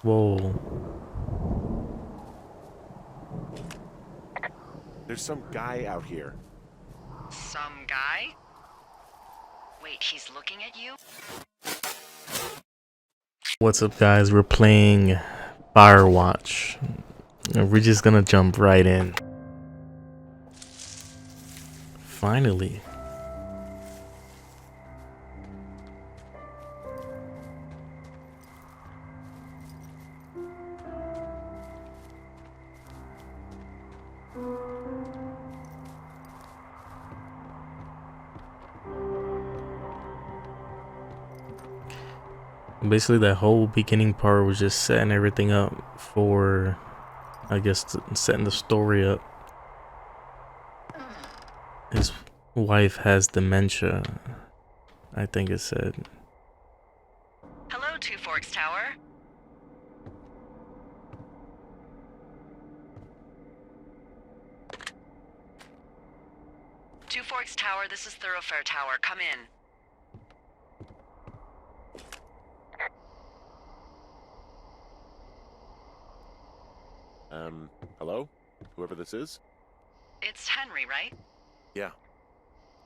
Whoa. There's some guy out here. Some guy? Wait, he's looking at you? What's up, guys? We're playing Firewatch. And we're just gonna jump right in. Finally. Basically, that whole beginning part was just setting everything up for, I guess, setting the story up. His wife has dementia, I think it said. Hello, Two Forks Tower. Two Forks Tower, this is Thoroughfare Tower. Come in. Hello? Whoever this is? It's Henry, right? Yeah.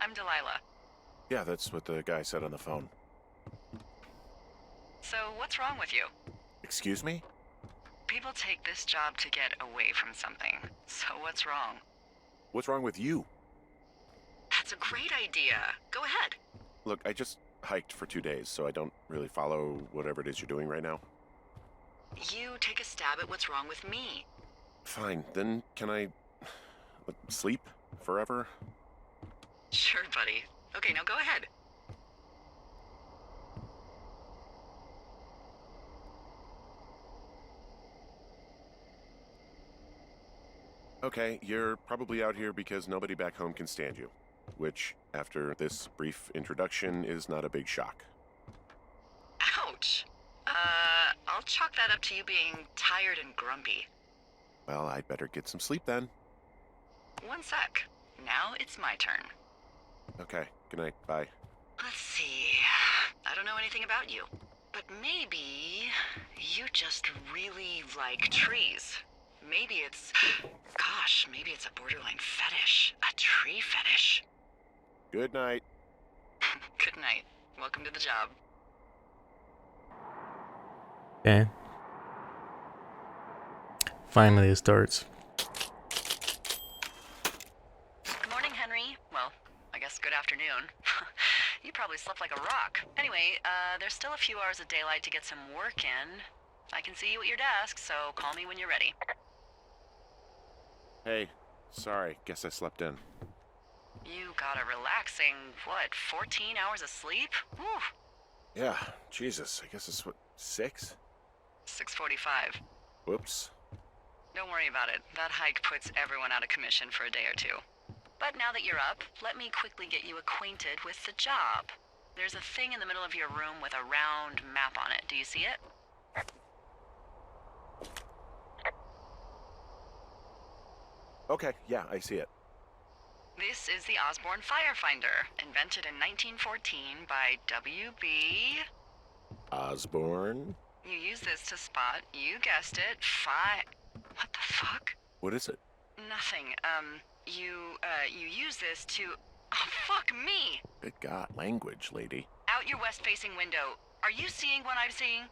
I'm Delilah. Yeah, that's what the guy said on the phone. So, what's wrong with you? Excuse me? People take this job to get away from something. So, what's wrong? What's wrong with you? That's a great idea. Go ahead. Look, I just hiked for 2 days, so I don't really follow whatever it is you're doing right now. You take a stab at what's wrong with me. Fine, then can I sleep forever? Sure, buddy. Okay, now go ahead. Okay, you're probably out here because nobody back home can stand you. Which, after this brief introduction, is not a big shock. Ouch. I'll chalk that up to you being tired and grumpy. Well, I'd better get some sleep then. One sec. Now it's my turn. Okay, good night, bye. Let's see. I don't know anything about you, but maybe you just really like trees. Maybe it's a borderline fetish. A tree fetish. Good night. Good night. Welcome to the job. Okay. Finally, it starts. Good morning, Henry. Well, I guess good afternoon. You probably slept like a rock. Anyway, there's still a few hours of daylight to get some work in. I can see you at your desk, so call me when you're ready. Hey, sorry, guess I slept in. You got a relaxing, 14 hours of sleep? Whew. Yeah, Jesus, I guess it's 6? 6:45. Whoops. Don't worry about it. That hike puts everyone out of commission for a day or two. But now that you're up, let me quickly get you acquainted with the job. There's a thing in the middle of your room with a round map on it. Do you see it? Okay, yeah, I see it. This is the Osborne Firefinder, invented in 1914 by W.B. Osborne? You use this to spot, you guessed it, What the fuck? What is it? Nothing. You use this to... Oh, fuck me! Good God, language, lady. Out your west-facing window. Are you seeing what I'm seeing?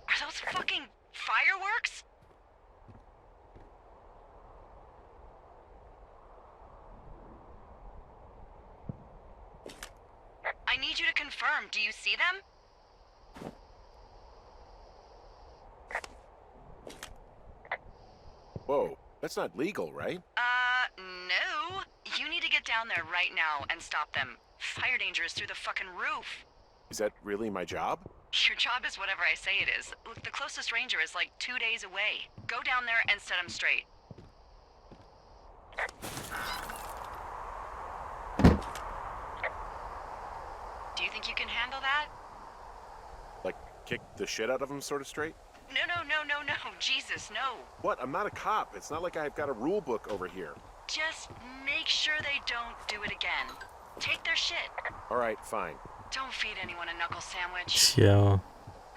Are those fucking fireworks? I need you to confirm. Do you see them? Whoa, that's not legal, right? No. You need to get down there right now and stop them. Fire danger is through the fucking roof. Is that really my job? Your job is whatever I say it is. Look, the closest ranger is like 2 days away. Go down there and set him straight. Do you think you can handle that? Like, kick the shit out of him sort of straight? No. Jesus, no. What? I'm not a cop. It's not like I've got a rule book over here. Just make sure they don't do it again. Take their shit. All right, fine. Don't feed anyone a knuckle sandwich. Yeah.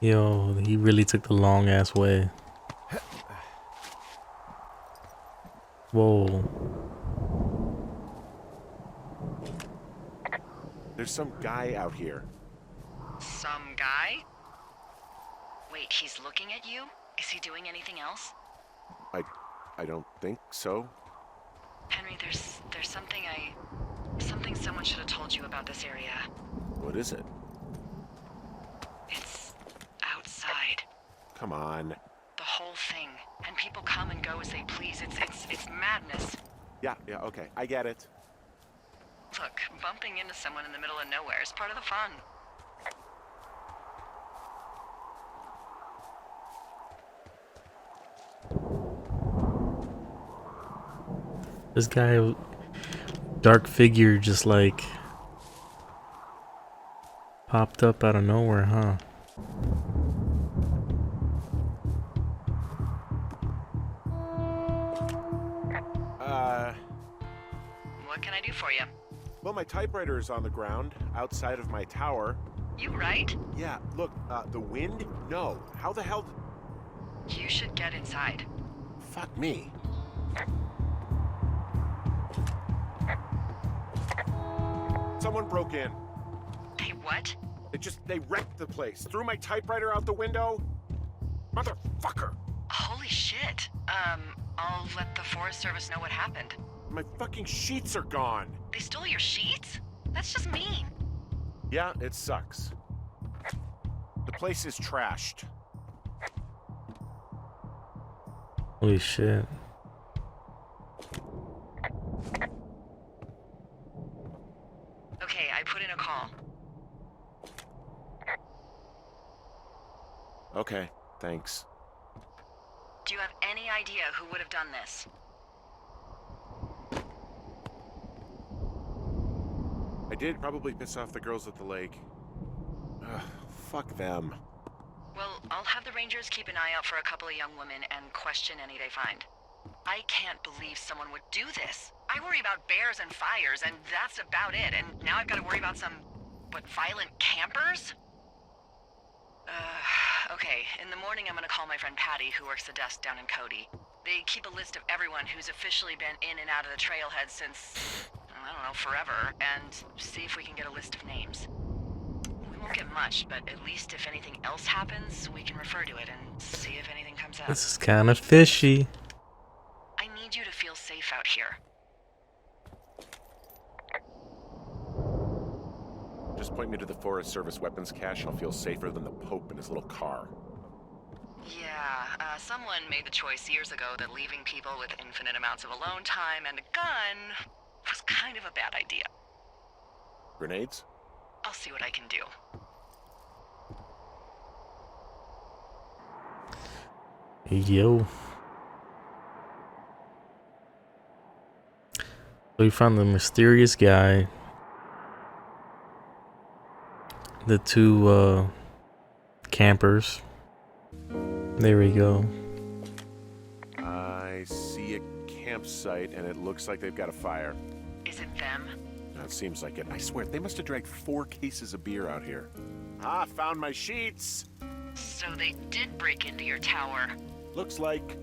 Yo, he really took the long ass way. Whoa. There's some guy out here. Some guy? Wait, he's looking at you? Is he doing anything else? I don't think so. Henry, there's something someone should have told you about this area. What is it? It's outside. Come on. The whole thing. And people come and go as they please. It's madness. Yeah, okay. I get it. Look, bumping into someone in the middle of nowhere is part of the fun. This guy, dark figure, just like popped up out of nowhere, huh? What can I do for you? Well, my typewriter is on the ground outside of my tower. You right? Yeah, look, the wind? No. How the hell You should get inside. Fuck me. Someone broke in. They what? They wrecked the place. Threw my typewriter out the window. Motherfucker. Holy shit. I'll let the Forest Service know what happened. My fucking sheets are gone. They stole your sheets? That's just mean. Yeah, it sucks. The place is trashed. Holy shit. Okay, I put in a call. Okay, thanks. Do you have any idea who would have done this? I did probably piss off the girls at the lake. Ugh, fuck them. Well, I'll have the Rangers keep an eye out for a couple of young women and question any they find. I can't believe someone would do this. I worry about bears and fires, and that's about it. And now I've got to worry about some, violent campers? Okay. In the morning, I'm gonna call my friend Patty, who works the desk down in Cody. They keep a list of everyone who's officially been in and out of the trailhead since, I don't know, forever, and see if we can get a list of names. We won't get much, but at least if anything else happens, we can refer to it and see if anything comes up. This is kind of fishy. I need you to feel safe out here. Just point me to the Forest Service weapons cache. I'll feel safer than the Pope in his little car. Yeah, someone made the choice years ago that leaving people with infinite amounts of alone time and a gun was kind of a bad idea. Grenades? I'll see what I can do. Yo. We found the mysterious guy. The two campers. There we go. I see a campsite, and it looks like they've got a fire. Is it them? That seems like it. I swear, they must have dragged 4 cases of beer out here. Ah, found my sheets! So they did break into your tower. Looks like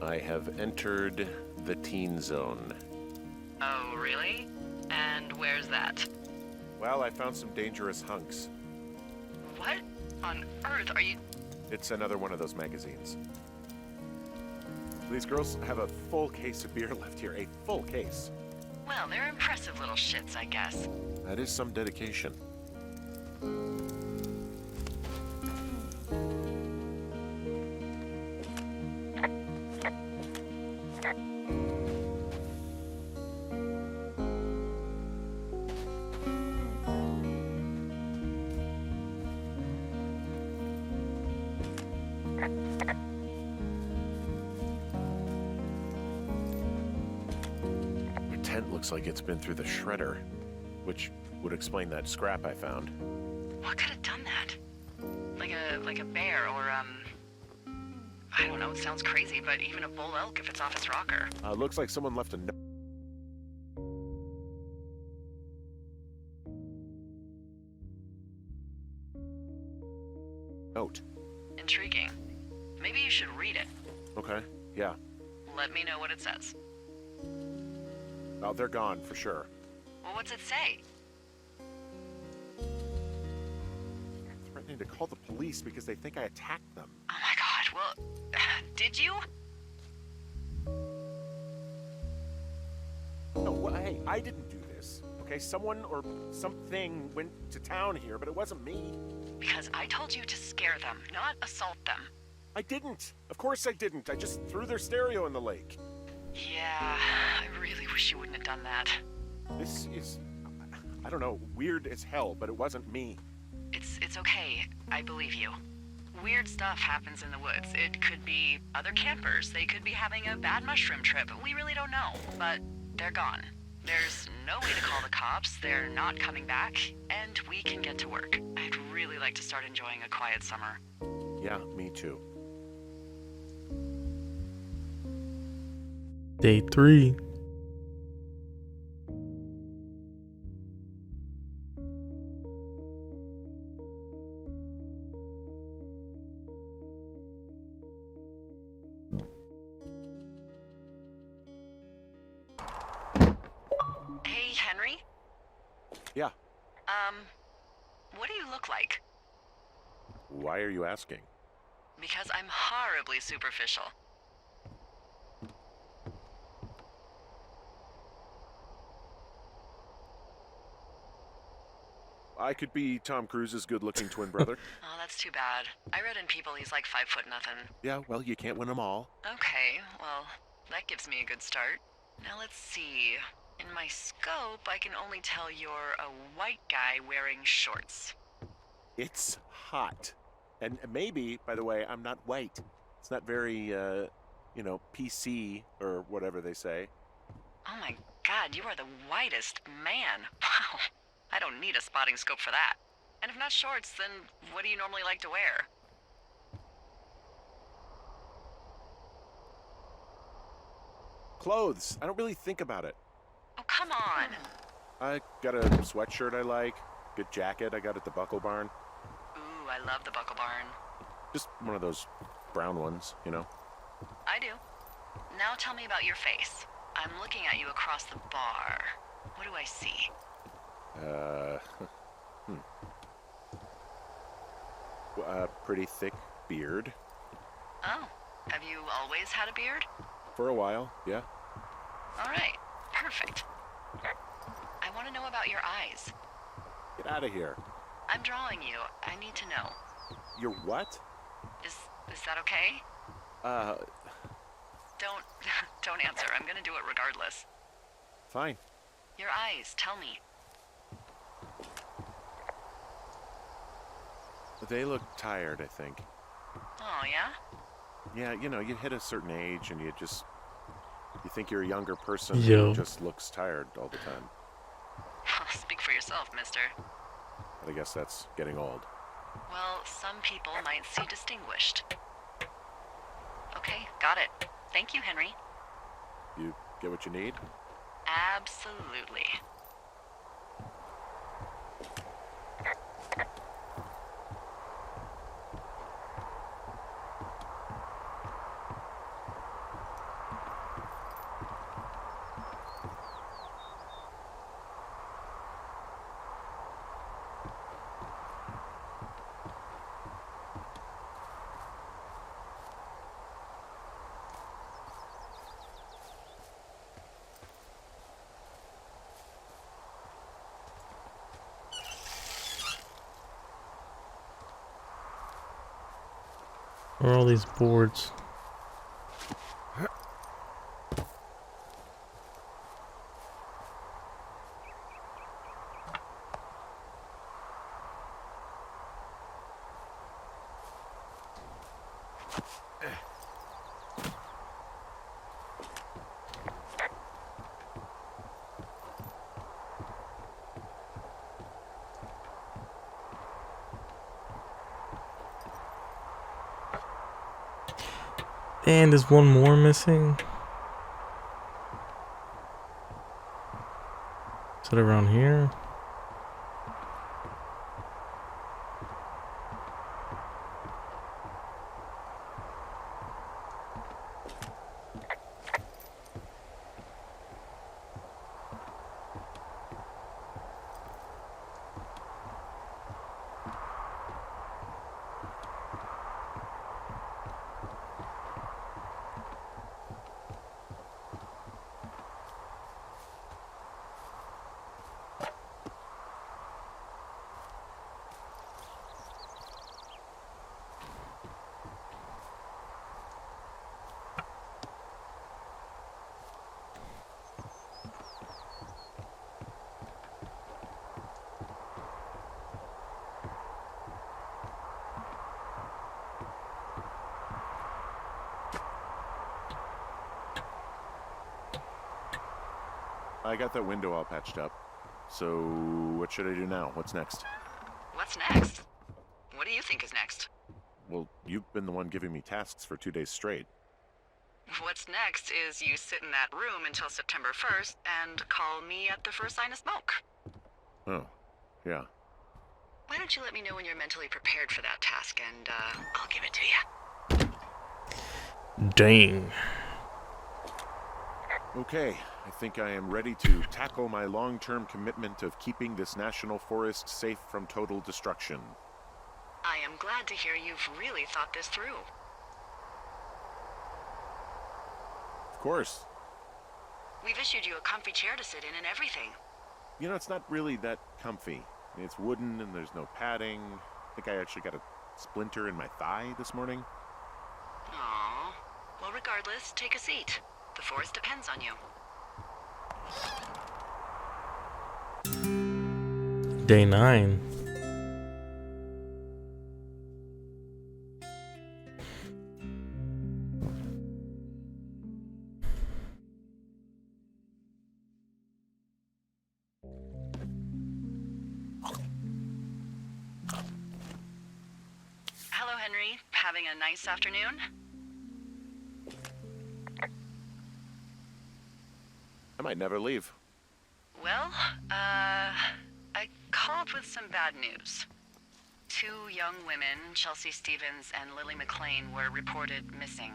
I have entered the teen zone. Oh, really? And where's that? Well, I found some dangerous hunks. What on earth are you... It's another one of those magazines. These girls have a full case of beer left here. A full case. Well, they're impressive little shits, I guess. That is some dedication. Your tent looks like it's been through the shredder, which would explain that scrap I found. What could have done that? Like a bear or, I don't know, it sounds crazy, but even a bull elk if it's off its rocker. Looks like someone left a note. Intriguing. Maybe you should read it. Okay, yeah. Let me know what it says. Oh, they're gone for sure. Well, what's it say? Threatening to call the police because they think I attacked them. Oh my god, well, did you? No, well, hey, I didn't do this. Okay, someone or something went to town here, but it wasn't me. Because I told you to scare them, not assault them. I didn't. Of course I didn't. I just threw their stereo in the lake. Yeah, I really wish you wouldn't have done that. This is, I don't know, weird as hell, but it wasn't me. It's okay. I believe you. Weird stuff happens in the woods. It could be other campers. They could be having a bad mushroom trip. We really don't know, but they're gone. There's no way to call the cops. They're not coming back, and we can get to work. I'd really like to start enjoying a quiet summer. Yeah, me too. Day 3. Hey, Henry? Yeah. What do you look like? Why are you asking? Because I'm horribly superficial. I could be Tom Cruise's good-looking twin brother. Oh, that's too bad. I read in People he's like 5 foot nothing. Yeah, well, you can't win them all. Okay, well, that gives me a good start. Now let's see. In my scope, I can only tell you're a white guy wearing shorts. It's hot. And maybe, by the way, I'm not white. It's not very, PC or whatever they say. Oh my god, you are the whitest man. Wow. I don't need a spotting scope for that. And if not shorts, then what do you normally like to wear? Clothes. I don't really think about it. Oh, come on. I got a sweatshirt I like. Good jacket I got at the Buckle Barn. Ooh, I love the Buckle Barn. Just one of those brown ones, you know? I do. Now tell me about your face. I'm looking at you across the bar. What do I see? Pretty thick beard. Oh, have you always had a beard? For a while, yeah. All right, perfect. I want to know about your eyes. Get out of here. I'm drawing you. I need to know. You're what? Is that okay? Don't don't answer. I'm gonna do it regardless. Fine. Your eyes, tell me. They look tired, I think. Oh, yeah? Yeah, you hit a certain age and you think you're a younger person Yo. who just looks tired all the time. Speak for yourself, mister. But I guess that's getting old. Well, some people might see distinguished. Okay, got it. Thank you, Henry. You get what you need? Absolutely. Where are all these boards? And there's one more missing. Is it around here? I got that window all patched up. So, what should I do now? What's next? What's next? What do you think is next? Well, you've been the one giving me tasks for 2 days straight. What's next is you sit in that room until September 1st and call me at the first sign of smoke. Oh, yeah. Why don't you let me know when you're mentally prepared for that task, and I'll give it to you. Dang. Okay, I think I am ready to tackle my long-term commitment of keeping this national forest safe from total destruction. I am glad to hear you've really thought this through. Of course. We've issued you a comfy chair to sit in and everything. You know, it's not really that comfy. It's wooden and there's no padding. I think I actually got a splinter in my thigh this morning. Aww. Well, regardless, take a seat. The forest depends on you. Day 9. Hello, Henry. Having a nice afternoon? I might never leave. Well, I called with some bad news. 2 young women, Chelsea Stevens and Lily McLean, were reported missing.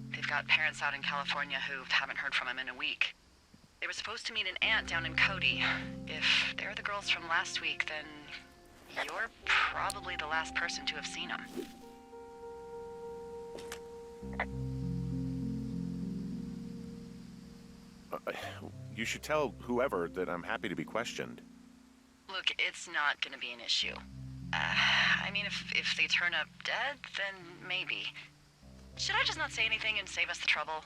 They've got parents out in California who haven't heard from them in a week. They were supposed to meet an aunt down in Cody. If they're the girls from last week, then you're probably the last person to have seen them. You should tell whoever that I'm happy to be questioned. Look, it's not gonna be an issue. I mean, if they turn up dead, then maybe. Should I just not say anything and save us the trouble?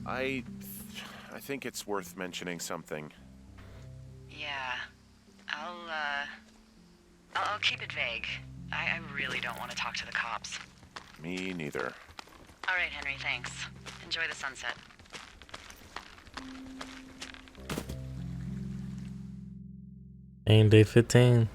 I think it's worth mentioning something. Yeah. I'll keep it vague. I really don't want to talk to the cops. Me neither. All right, Henry, thanks. Enjoy the sunset. And day 15.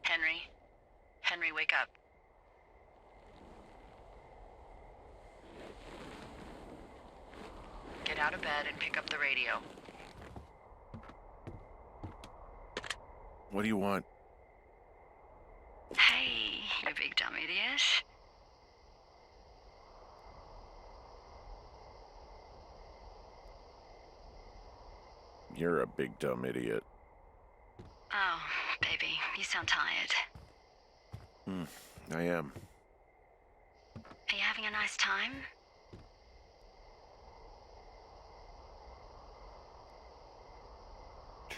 Henry? Henry, wake up. Get out of bed and pick up the radio. What do you want? Hey, you big dumb idiot. You're a big dumb idiot. Oh, baby, you sound tired. I am. Are you having a nice time?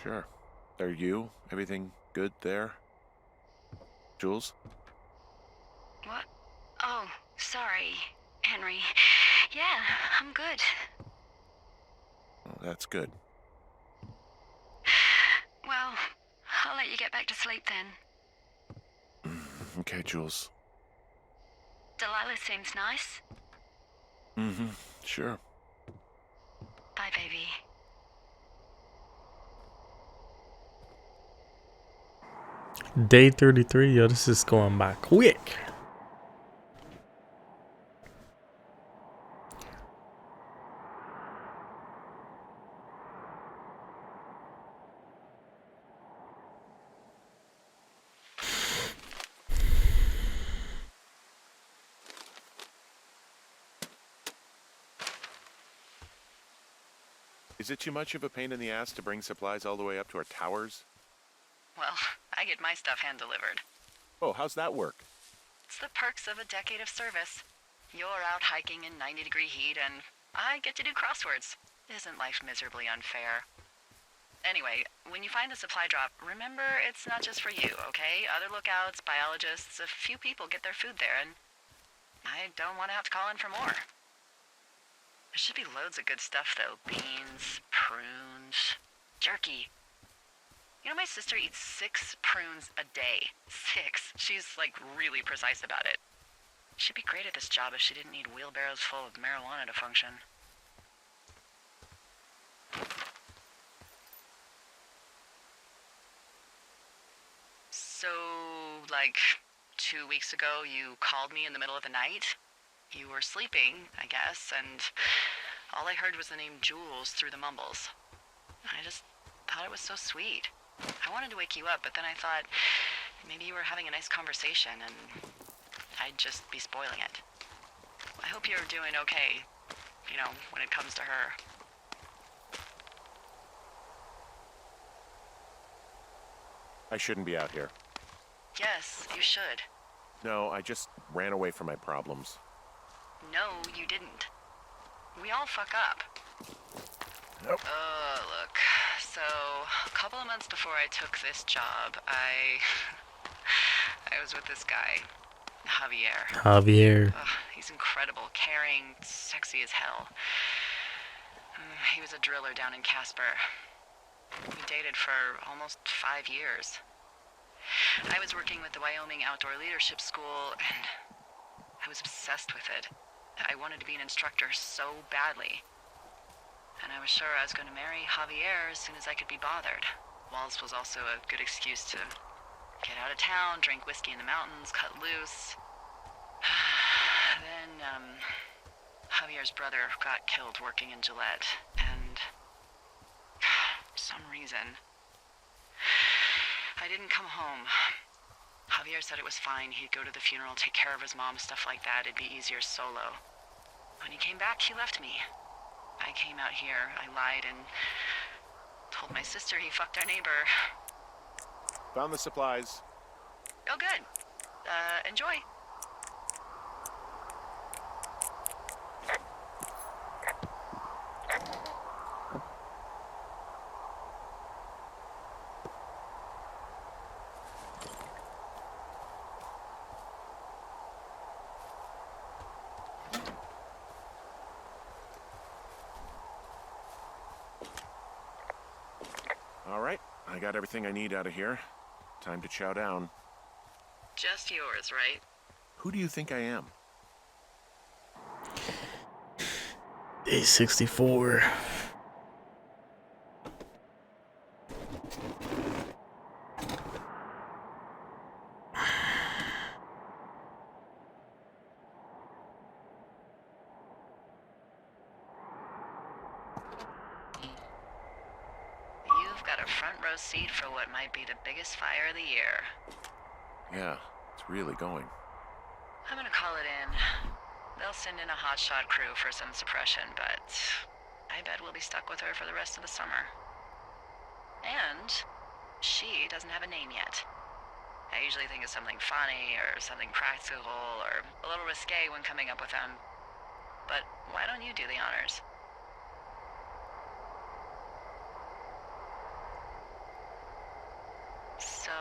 Sure. Are you? Everything good there? Jules? What? Oh, sorry, Henry. Yeah, I'm good. Oh, that's good. Well, I'll let you get back to sleep then. Okay, Jules. Delilah seems nice. Mm-hmm. Sure. Bye, baby. Day 33, yo, this is going by quick. Is it too much of a pain in the ass to bring supplies all the way up to our towers? Well, I get my stuff hand-delivered. Oh, how's that work? It's the perks of a decade of service. You're out hiking in 90-degree heat, and I get to do crosswords. Isn't life miserably unfair? Anyway, when you find the supply drop, remember it's not just for you, okay? Other lookouts, biologists, a few people get their food there, and I don't want to have to call in for more. There should be loads of good stuff, though. Beans, prunes, jerky. You know, my sister eats 6 prunes a day. 6. She's, like, really precise about it. She'd be great at this job if she didn't need wheelbarrows full of marijuana to function. So, like, 2 weeks ago, you called me in the middle of the night? You were sleeping, I guess, and all I heard was the name Jules through the mumbles. I just thought it was so sweet. I wanted to wake you up, but then I thought maybe you were having a nice conversation and I'd just be spoiling it. I hope you're doing okay, you know, when it comes to her. I shouldn't be out here. Yes, you should. No, I just ran away from my problems. No, you didn't. We all fuck up. Nope. Look. So, a couple of months before I took this job, I was with this guy, Javier. He's incredible, caring, sexy as hell. He was a driller down in Casper. We dated for almost 5 years. I was working with the Wyoming Outdoor Leadership School, and I was obsessed with it. I wanted to be an instructor so badly. And I was sure I was going to marry Javier as soon as I could be bothered. Walls was also a good excuse to get out of town, drink whiskey in the mountains, cut loose. Then, Javier's brother got killed working in Gillette, and for some reason, I didn't come home. Javier said it was fine. He'd go to the funeral, take care of his mom, stuff like that. It'd be easier solo. When he came back, he left me. I came out here, I lied, and told my sister he fucked our neighbor. Found the supplies. Oh, good. Enjoy. All right, I got everything I need out of here. Time to chow down. Just yours, right? Who do you think I am? Day 64. You've got a front row seat for what might be the biggest fire of the year. Yeah, it's really going. I'm gonna call it in. They'll send in a hotshot crew for some suppression, but I bet we'll be stuck with her for the rest of the summer. And she doesn't have a name yet. I usually think of something funny or something practical or a little risque when coming up with them. But why don't you do the honors? So,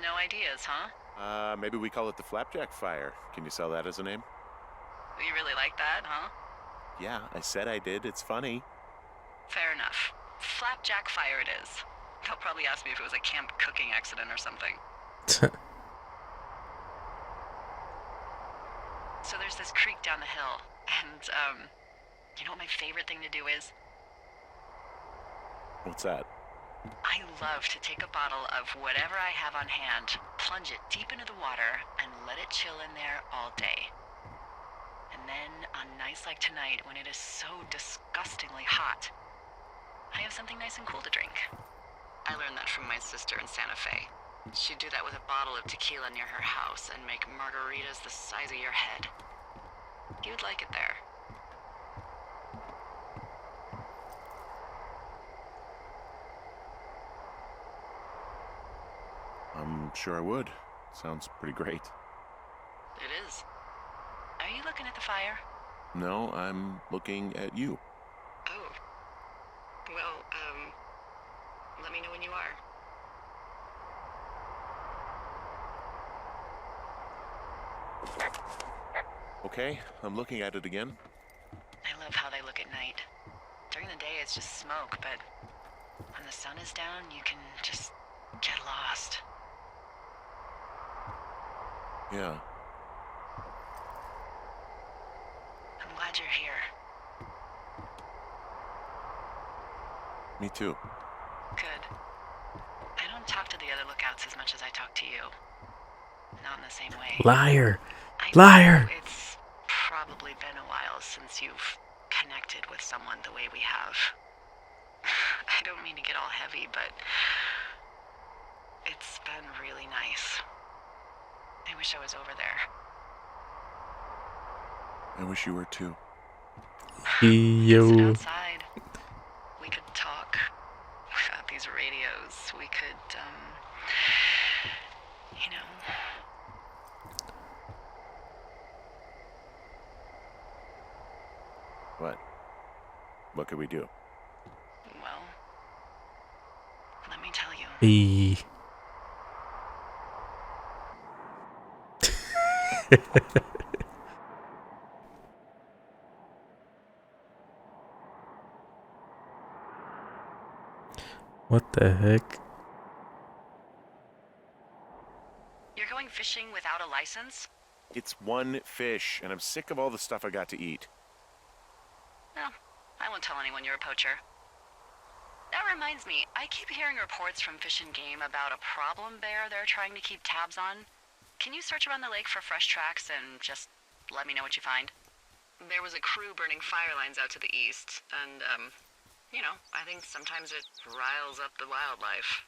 no ideas, huh? Maybe we call it the Flapjack Fire. Can you sell that as a name? You really like that, huh? Yeah, I said I did. It's funny. Fair enough. Flapjack Fire it is. They'll probably ask me if it was a camp cooking accident or something. So there's this creek down the hill, and, you know what my favorite thing to do is? What's that? I love to take a bottle of whatever I have on hand, plunge it deep into the water, and let it chill in there all day. And then, on nights like tonight, when it is so disgustingly hot, I have something nice and cool to drink. I learned that from my sister in Santa Fe. She'd do that with a bottle of tequila near her house and make margaritas the size of your head. You'd like it there. I'm sure I would. Sounds pretty great. It is. Are you looking at the fire? No, I'm looking at you. Oh. Well, let me know when you are. Okay, I'm looking at it again. I love how they look at night. During the day, it's just smoke, but when the sun is down, you can just get lost. Yeah. I'm glad you're here. Me too. Good. I don't talk to the other lookouts as much as I talk to you. Not in the same way. Liar. I Liar. know it's probably been a while since you've connected with someone the way we have. I don't mean to get all heavy, but it's been really nice. I wish I was over there. I wish you were too. Sit Yo. outside. We could talk. Without these radios, we could, you know. What? What could we do? Well, let me tell you. E. What the heck? You're going fishing without a license? It's one fish, and I'm sick of all the stuff I got to eat. No, I won't tell anyone you're a poacher. That reminds me, I keep hearing reports from Fish and Game about a problem bear they're trying to keep tabs on. Can you search around the lake for fresh tracks and just let me know what you find? There was a crew burning fire lines out to the east, and, you know, I think sometimes it riles up the wildlife.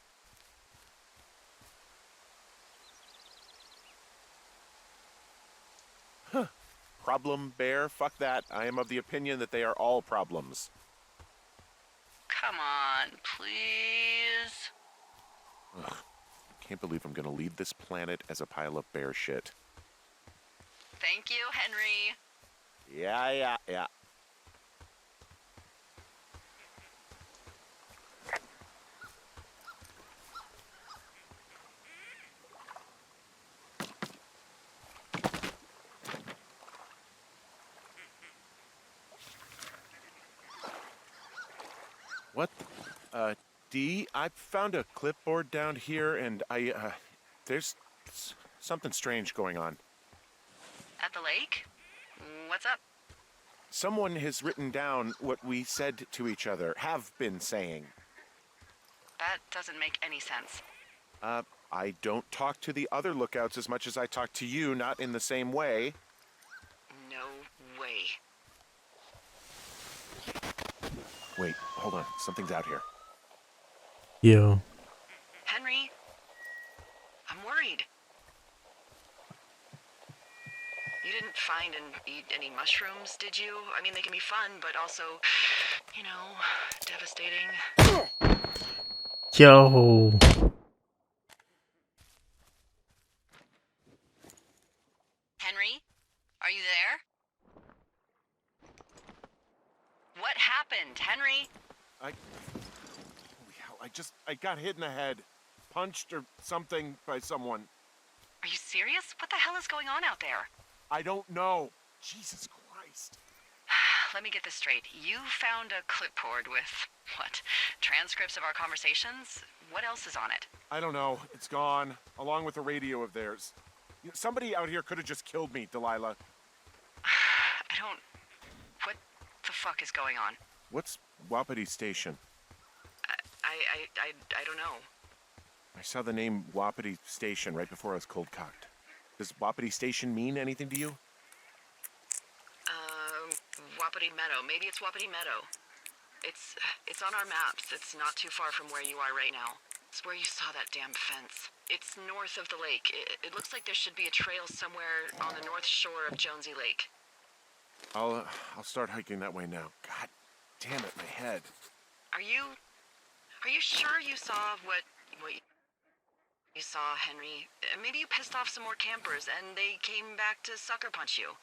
Problem bear? Fuck that. I am of the opinion that they are all problems. Come on, please. Ugh. Can't believe I'm gonna leave this planet as a pile of bear shit. Thank you, Henry. Yeah. What? D, I found a clipboard down here, and there's something strange going on. At the lake? What's up? Someone has written down what we said to each other, have been saying. That doesn't make any sense. I don't talk to the other lookouts as much as I talk to you, not in the same way. No way. Wait, hold on. Something's out here. Yo. Henry? I'm worried. You didn't find and eat any mushrooms, did you? I mean, they can be fun, but also, you know, devastating. Yo. Henry? Are you there? What happened, Henry? Holy hell, I got hit in the head. Punched or something by someone. Are you serious? What the hell is going on out there? I don't know. Jesus Christ. Let me get this straight. You found a clipboard with, what, transcripts of our conversations? What else is on it? I don't know. It's gone, along with a radio of theirs. Somebody out here could have just killed me, Delilah. don't... What the fuck is going on? What's Wapiti Station? I don't know. I saw the name Wapiti Station right before I was cold cocked. Does Wapiti Station mean anything to you? Wapiti Meadow. Maybe it's Wapiti Meadow. It's on our maps. It's not too far from where you are right now. It's where you saw that damn fence. It's north of the lake. It looks like there should be a trail somewhere on the north shore of Jonesy Lake. I'll start hiking that way now. God damn it, my head. Are you sure you saw what you saw, Henry? Maybe you pissed off some more campers and they came back to sucker punch you.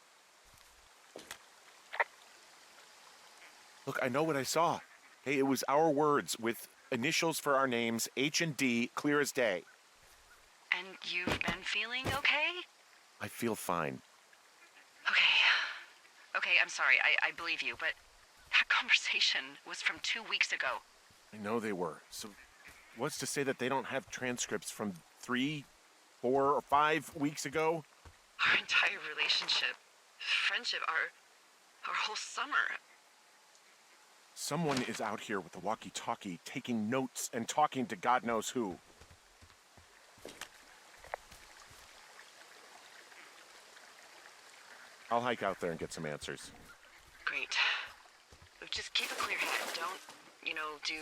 Look, I know what I saw. Hey, it was our words with initials for our names, H and D, clear as day. And you've been feeling okay? I feel fine. Okay, I'm sorry. I believe you, but that conversation was from 2 weeks ago. I know they were. So what's to say that they don't have transcripts from 3, 4, or 5 weeks ago? Our entire relationship, friendship, our whole summer. Someone is out here with the walkie-talkie taking notes and talking to God knows who. I'll hike out there and get some answers. Great. Just keep a clear head. Don't, do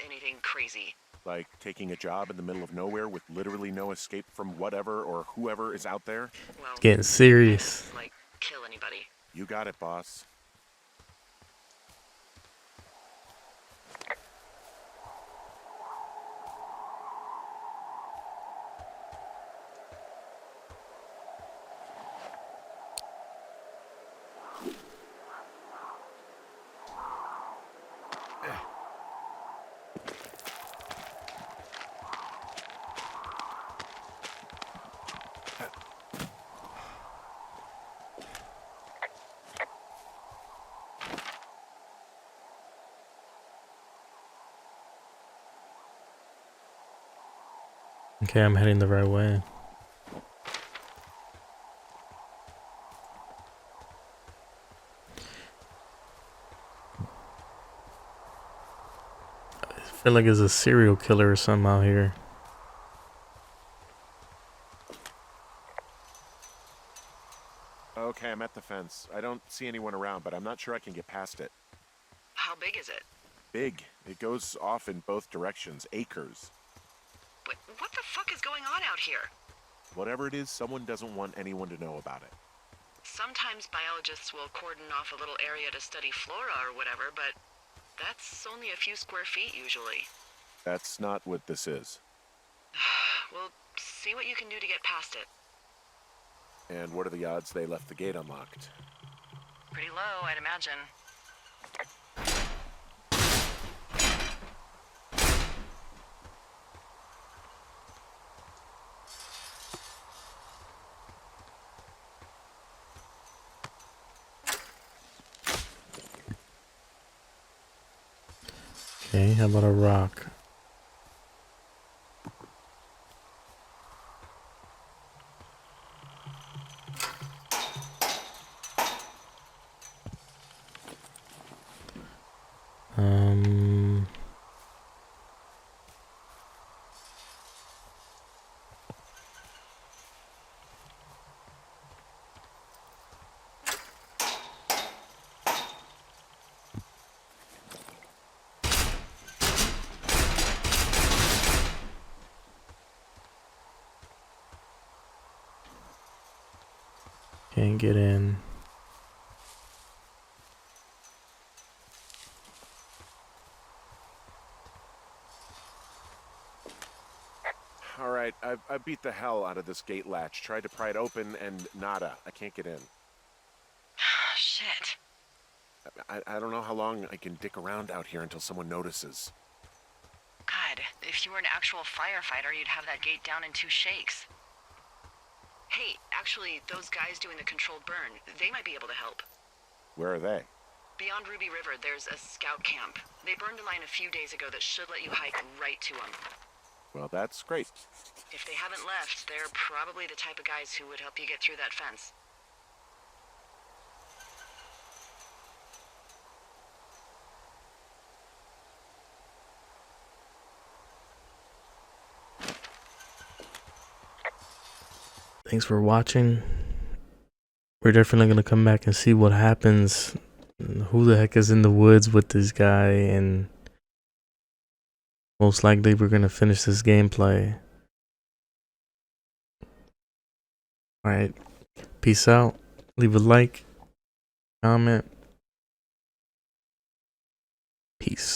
anything crazy. Like taking a job in the middle of nowhere with literally no escape from whatever or whoever is out there? Well, It's getting serious. like, kill anybody. You got it, boss. Okay, I'm heading the right way. I feel like there's a serial killer or something out here. Okay, I'm at the fence. I don't see anyone around, but I'm not sure I can get past it. How big is it? Big. It goes off in both directions. Acres. What the fuck is going on out here? Whatever it is, someone doesn't want anyone to know about it. Sometimes biologists will cordon off a little area to study flora or whatever, but that's only a few square feet usually. That's not what this is. Well, see what you can do to get past it. And what are the odds they left the gate unlocked? Pretty low, I'd imagine. Okay, how about a rock? Can't get in. All right, I beat the hell out of this gate latch. Tried to pry it open and nada. I can't get in. Shit. I don't know how long I can dick around out here until someone notices. God, if you were an actual firefighter, you'd have that gate down in 2 shakes. Hey, actually, those guys doing the controlled burn, they might be able to help. Where are they? Beyond Ruby River, there's a scout camp. They burned a line a few days ago that should let you hike right to them. Well, that's great. If they haven't left, they're probably the type of guys who would help you get through that fence. Thanks for watching. We're definitely gonna come back and see what happens. Who the heck is in the woods with this guy, and most likely we're gonna finish this gameplay. Alright, peace out. Leave a like, comment. Peace.